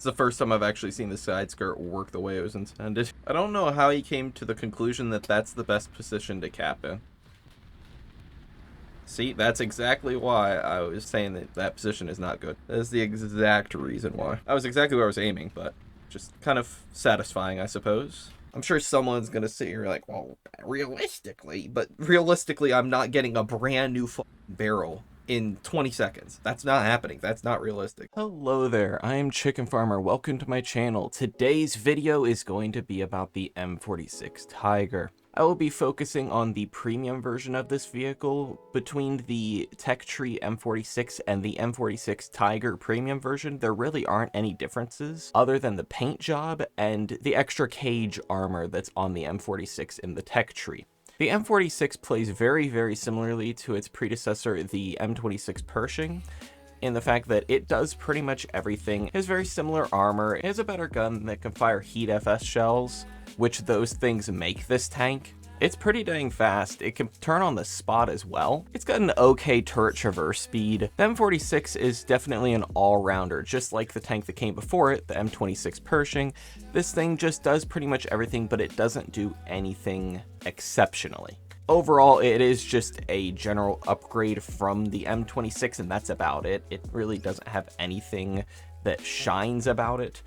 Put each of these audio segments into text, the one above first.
It's the first time I've actually seen the side skirt work the way it was intended. I don't know how he came to the conclusion that that's the best position to cap in. See, that's exactly why I was saying that that position is not good. That is the exact reason why. That was exactly where I was aiming, but just kind of satisfying, I suppose. I'm sure someone's gonna sit here like, well, realistically, but realistically, I'm not getting a brand new barrel in 20 seconds. That's not happening. That's not realistic. Hello there, I am Chicken Farmer. Welcome to my channel. Today's video is going to be about the M46 Tiger. I will be focusing on the premium version of this vehicle. Between the Tech Tree M46 and the M46 Tiger premium version, there really aren't any differences other than the paint job and the extra cage armor that's on the M46 in the Tech Tree. The M46 plays very similarly to its predecessor, the M26 Pershing, in the fact that it does pretty much everything. It has very similar armor, it has a better gun that can fire Heat FS shells, which those things make this tank. It's pretty dang fast, it can turn on the spot as well. It's got an okay turret traverse speed. The M46 is definitely an all-rounder, just like the tank that came before it, the M26 Pershing. This thing just does pretty much everything, but it doesn't do anything exceptionally. Overall, it is just a general upgrade from the M26, and that's about it. It really doesn't have anything that shines about it,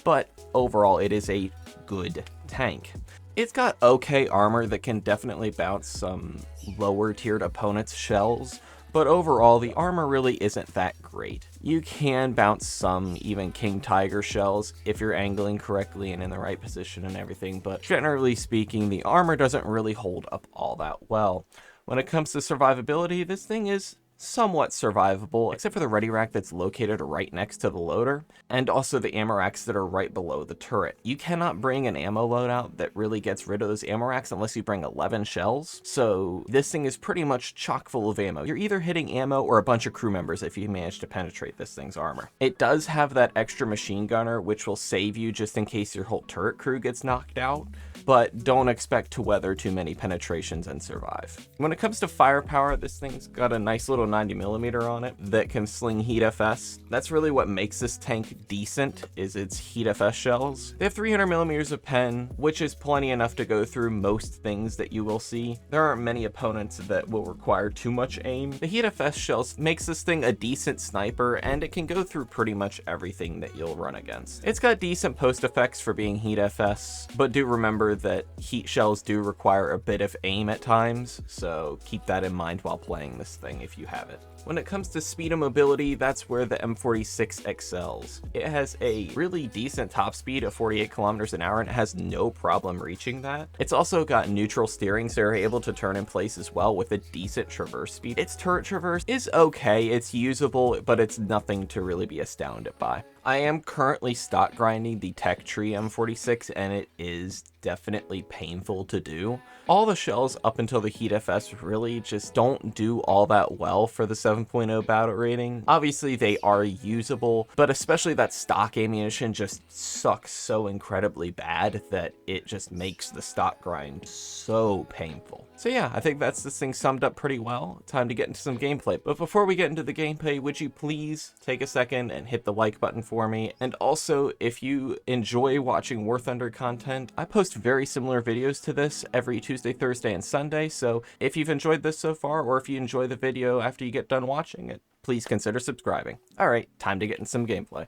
but overall, it is a good tank. It's got okay armor that can definitely bounce some lower tiered opponents' shells, but overall the armor really isn't that great. You can bounce some even King Tiger shells if you're angling correctly and in the right position and everything, but generally speaking the armor doesn't really hold up all that well. When it comes to survivability, this thing is somewhat survivable, except for the ready rack that's located right next to the loader, and also the ammo racks that are right below the turret. You cannot bring an ammo loadout that really gets rid of those ammo racks unless you bring 11 shells, so this thing is pretty much chock full of ammo. You're either hitting ammo or a bunch of crew members if you manage to penetrate this thing's armor. It does have that extra machine gunner, which will save you just in case your whole turret crew gets knocked out, but don't expect to weather too many penetrations and survive. When it comes to firepower, this thing's got a nice little 90mm on it that can sling Heat FS. That's really what makes this tank decent, is its Heat FS shells. They have 300mm of pen, which is plenty enough to go through most things that you will see. There aren't many opponents that will require too much aim. The Heat FS shells makes this thing a decent sniper, and it can go through pretty much everything that you'll run against. It's got decent post effects for being Heat FS, but do remember that heat shells do require a bit of aim at times, so keep that in mind while playing this thing if you have it. When it comes to speed and mobility, that's where the M46 excels. It has a really decent top speed of 48 kilometers an hour and it has no problem reaching that. It's also got neutral steering, so you're able to turn in place as well with a decent traverse speed. Its turret traverse is okay, it's usable, but it's nothing to really be astounded by. I am currently stock grinding the Tech Tree M46 and it is definitely painful to do. All the shells up until the Heat FS really just don't do all that well for the 7.0 battle rating. Obviously they are usable, but especially that stock ammunition just sucks so incredibly bad that it just makes the stock grind so painful. So yeah, I think that's this thing summed up pretty well. Time to get into some gameplay. But before we get into the gameplay, would you please take a second and hit the like button for me? And also, if you enjoy watching warthunder content, I post very similar videos to this every Tuesday, Thursday, and Sunday. So if you've enjoyed this so far, or if you enjoy the video after you get done watching it, please consider subscribing. All right, time to get in some gameplay.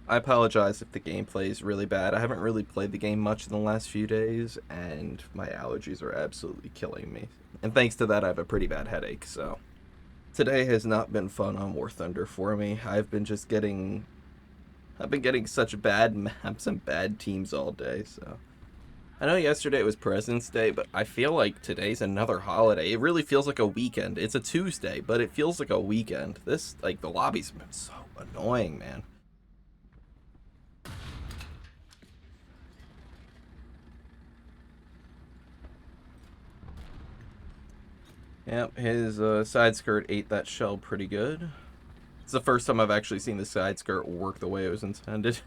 I apologize if the gameplay is really bad. I haven't really played the game much in the last few days, and my allergies are absolutely killing me. And thanks to that, I have a pretty bad headache, so today has not been fun on War Thunder for me. I've been getting such bad maps and bad teams all day, so. I know yesterday was President's Day, but I feel like today's another holiday. It really feels like a weekend. It's a Tuesday, but it feels like a weekend. This, like, the lobby's been so annoying, man. Yep, his side skirt ate that shell pretty good. It's the first time I've actually seen the side skirt work the way it was intended.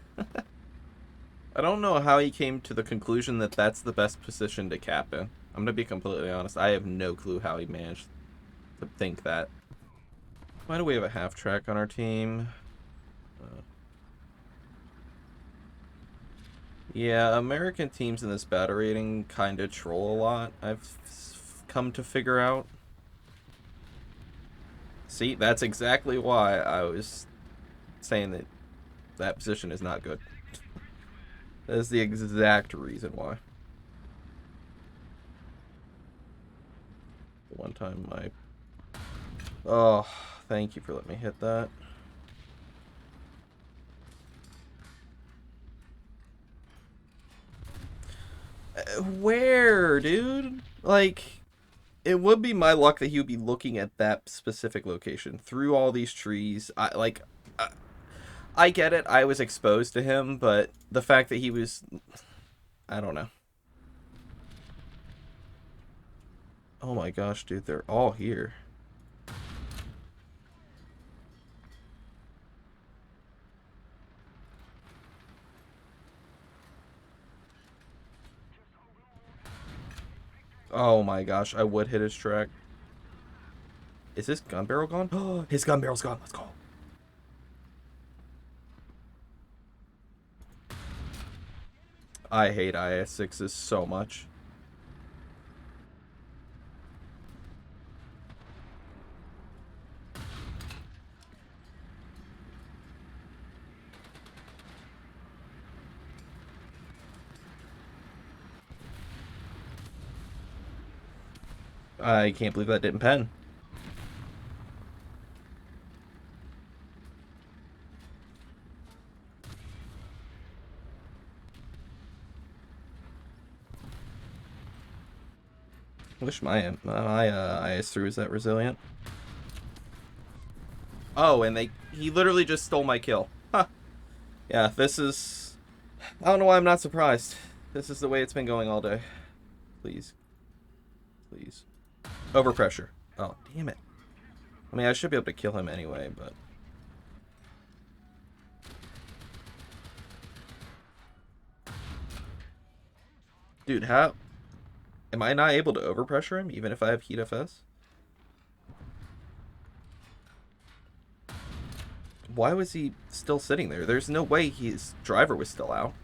I don't know how he came to the conclusion that that's the best position to cap in. I'm gonna be completely honest, I have no clue how he managed to think that. Why do we have a half track on our team? Yeah, American teams in this battle rating kind of troll a lot, I've come to figure out. See, that's exactly why I was saying that that position is not good. That is the exact reason why. One time my... Oh, thank you for letting me hit that. Where, dude? Like, it would be my luck that he would be looking at that specific location through all these trees. I get it. I was exposed to him, but the fact that he was, I don't know. Oh my gosh, dude, they're all here. Oh my gosh, I would hit his track. Is his gun barrel gone? Oh, his gun barrel's gone. Let's go. I hate IS-6s so much. I can't believe that didn't pen. I wish my IS-3 was that resilient. Oh, and he literally just stole my kill. Huh. Yeah, this is... I don't know why I'm not surprised. This is the way it's been going all day. Please. Please. Overpressure. Oh, damn it. I mean, I should be able to kill him anyway, but... Dude, how... Am I not able to overpressure him, even if I have heat FS? Why was he still sitting there? There's no way his driver was still out.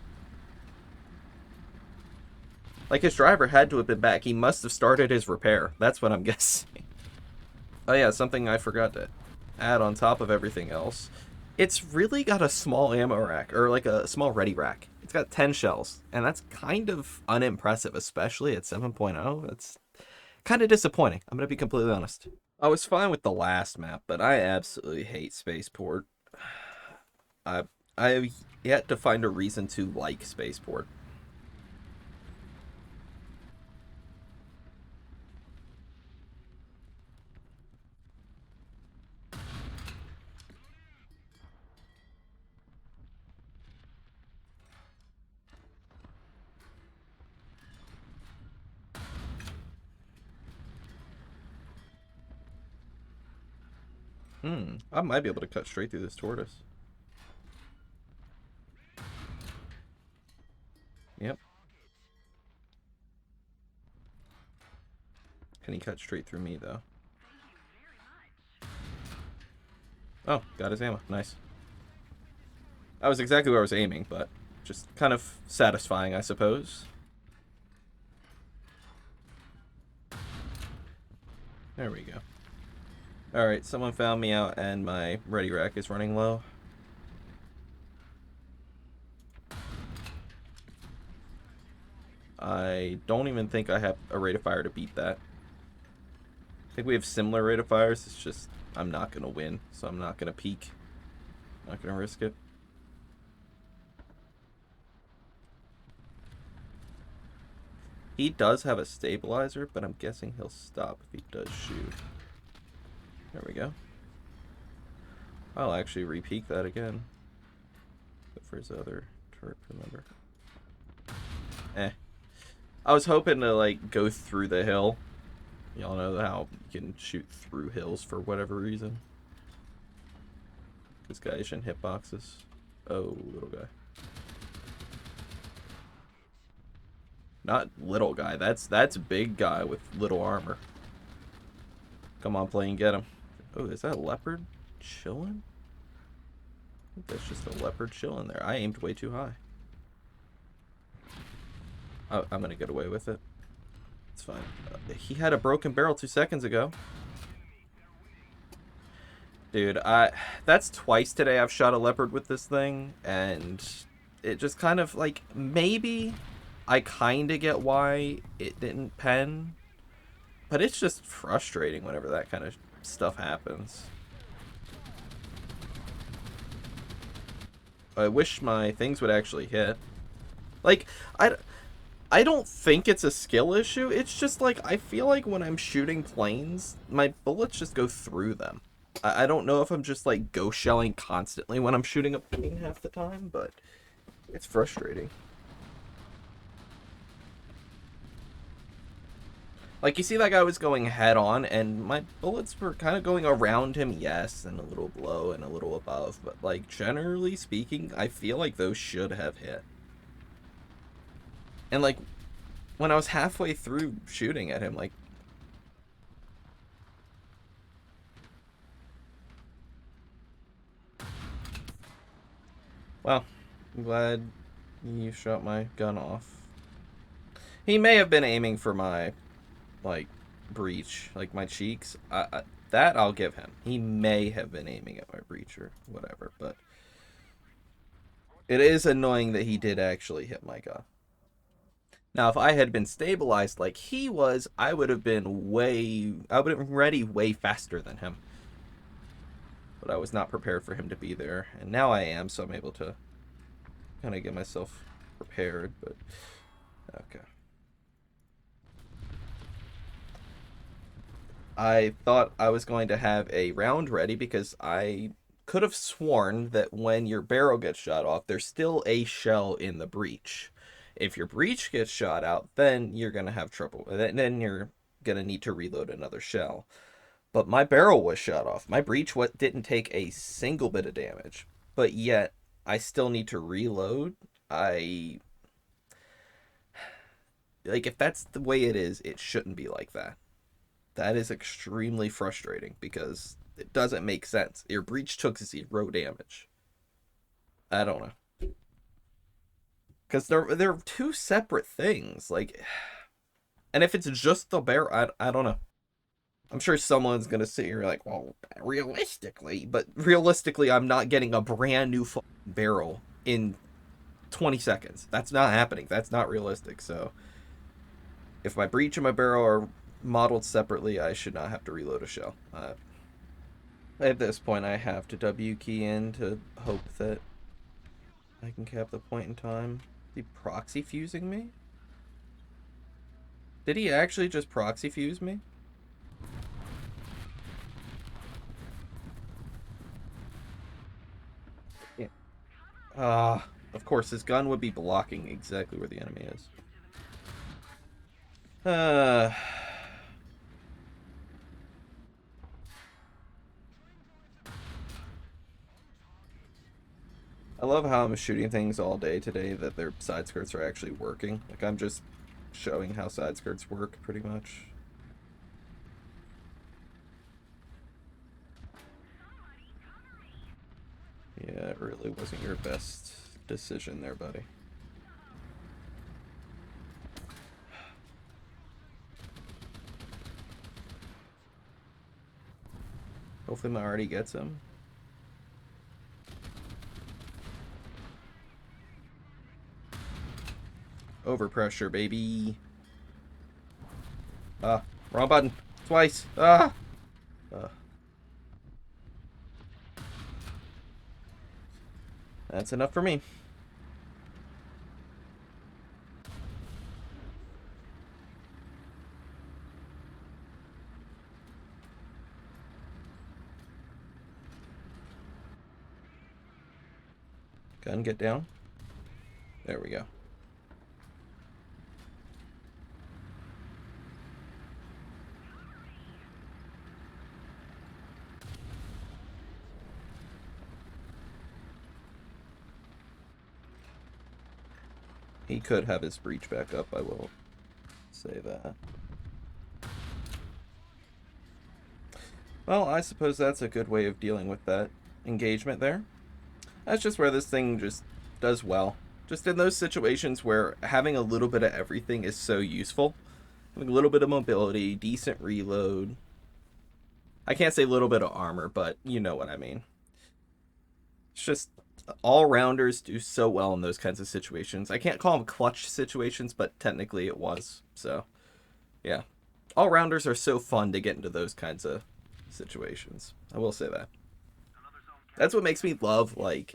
Like, his driver had to have been back. He must have started his repair. That's what I'm guessing. Oh yeah, something I forgot to add on top of everything else. It's really got a small ammo rack, or like a small ready rack. It's got 10 shells, and that's kind of unimpressive, especially at 7.0. That's kind of disappointing. I'm going to be completely honest. I was fine with the last map, but I absolutely hate Spaceport. I have yet to find a reason to like Spaceport. I might be able to cut straight through this tortoise. Yep. Can he cut straight through me, though? Oh, got his ammo. Nice. That was exactly where I was aiming, but just kind of satisfying, I suppose. There we go. Alright, someone found me out and my ready rack is running low. I don't even think I have a rate of fire to beat that. I think we have similar rate of fires, it's just I'm not going to win, so I'm not going to peek. Not going to risk it. He does have a stabilizer, but I'm guessing he'll stop if he does shoot. There we go. I'll actually re-peek that again. But for his other turret, remember. I was hoping to, like, go through the hill. Y'all know how you can shoot through hills for whatever reason. This guy shouldn't hit boxes. Oh, little guy. Not little guy. That's big guy with little armor. Come on, plane, get him. Oh, is that a leopard chilling? I think that's just a leopard chilling there. I aimed way too high. I'm gonna get away with it. It's fine. He had a broken barrel 2 seconds ago. Dude, that's twice today I've shot a leopard with this thing, and it just kind of, like, maybe I kind of get why it didn't pen, but it's just frustrating whenever that kind of stuff happens. I wish my things would actually hit. Like, I don't think it's a skill issue. It's just, like, I feel like when I'm shooting planes, my bullets just go through them. I don't know if I'm just, like, ghost shelling constantly when I'm shooting a plane half the time, but it's frustrating. Like, you see that guy was going head on, and my bullets were kind of going around him, yes, and a little below and a little above, but, like, generally speaking, I feel like those should have hit. And, like, when I was halfway through shooting at him, like... Well, I'm glad you shot my gun off. He may have been aiming for my, like, breech, like my cheeks. That I'll give him. He may have been aiming at my breech or whatever, but it is annoying that he did actually hit my gun. Now, if I had been stabilized like he was, I would have been ready way faster than him. But I was not prepared for him to be there, and now I am, so I'm able to kind of get myself prepared, but okay. I thought I was going to have a round ready because I could have sworn that when your barrel gets shot off, there's still a shell in the breech. If your breech gets shot out, then you're going to have trouble. Then you're going to need to reload another shell. But my barrel was shot off. My breech didn't take a single bit of damage. But yet, I still need to reload. Like, if that's the way it is, it shouldn't be like that. That is extremely frustrating because it doesn't make sense. Your breach took 0 damage. I don't know. Because they're two separate things. Like, and if it's just the barrel, I don't know. I'm sure someone's going to sit here like, well, realistically. But realistically, I'm not getting a brand new barrel in 20 seconds. That's not happening. That's not realistic. So, if my breech and my barrel are modeled separately, I should not have to reload a shell. At this point, I have to W key in to hope that I can cap the point in time. Is he proxy fusing me? Did he actually just proxy fuse me? Yeah. Of course, his gun would be blocking exactly where the enemy is. I love how I'm shooting things all day today that their side skirts are actually working. Like, I'm just showing how side skirts work, pretty much. Yeah, it really wasn't your best decision there, buddy. Hopefully my arty gets him. Overpressure, baby. Wrong button. Twice. That's enough for me. Gun, get down. There we go. He could have his breach back up, I will say that. Well, I suppose that's a good way of dealing with that engagement there. That's just where this thing just does well. Just in those situations where having a little bit of everything is so useful. Having a little bit of mobility, decent reload. I can't say a little bit of armor, but you know what I mean. It's just all-rounders do so well in those kinds of situations. I can't call them clutch situations, but technically it was. So, yeah. All-rounders are so fun to get into those kinds of situations. I will say that. That's what makes me love, like,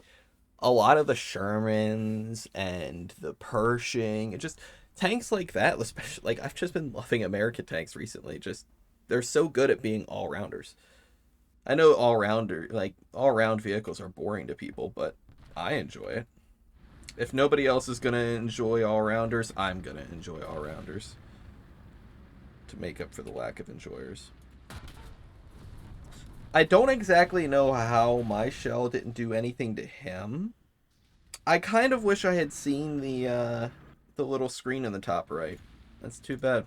a lot of the Shermans and the Pershing and just tanks like that, especially, like, I've just been loving American tanks recently. Just, they're so good at being all-rounders. I know all-round vehicles are boring to people, but I enjoy it. If nobody else is gonna enjoy all-rounders, I'm gonna enjoy all-rounders to make up for the lack of enjoyers. I don't exactly know how my shell didn't do anything to him. I kind of wish I had seen the little screen in the top right. That's too bad.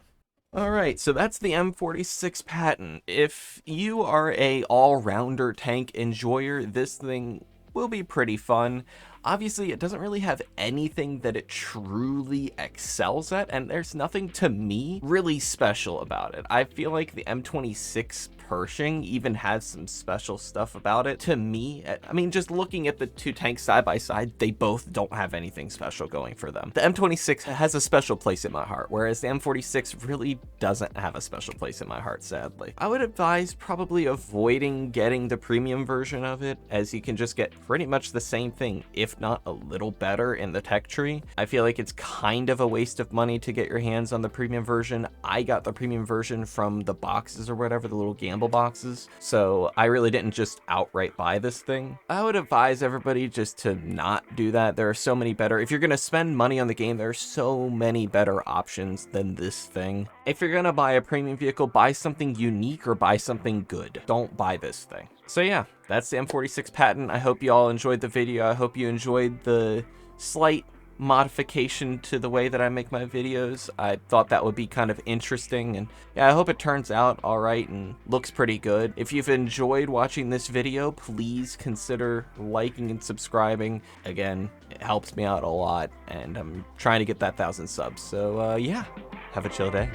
Alright, so that's the M46 Patton. If you are a all-rounder tank enjoyer, this thing will be pretty fun. Obviously, it doesn't really have anything that it truly excels at, and there's nothing to me really special about it. I feel like the M26 Pershing even has some special stuff about it. To me, I mean, just looking at the two tanks side by side, they both don't have anything special going for them. The M26 has a special place in my heart, whereas the M46 really doesn't have a special place in my heart, sadly. I would advise probably avoiding getting the premium version of it, as you can just get pretty much the same thing, if not a little better in the tech tree. I feel like it's kind of a waste of money to get your hands on the premium version. I got the premium version from the boxes or whatever, the little gamble boxes, so I really didn't just outright buy this thing. I would advise everybody just to not do that. There are so many better, if you're gonna spend money on the game, there are so many better options than this thing. If you're gonna buy a premium vehicle, buy something unique or buy something good. Don't buy this thing. So yeah, that's the M46 Patton. I hope you all enjoyed the video. I hope you enjoyed the slight modification to the way that I make my videos. I thought that would be kind of interesting, and yeah, I hope it turns out all right and looks pretty good. If you've enjoyed watching this video, please consider liking and subscribing. Again, it helps me out a lot, and I'm trying to get that 1,000 subs. So yeah, have a chill day.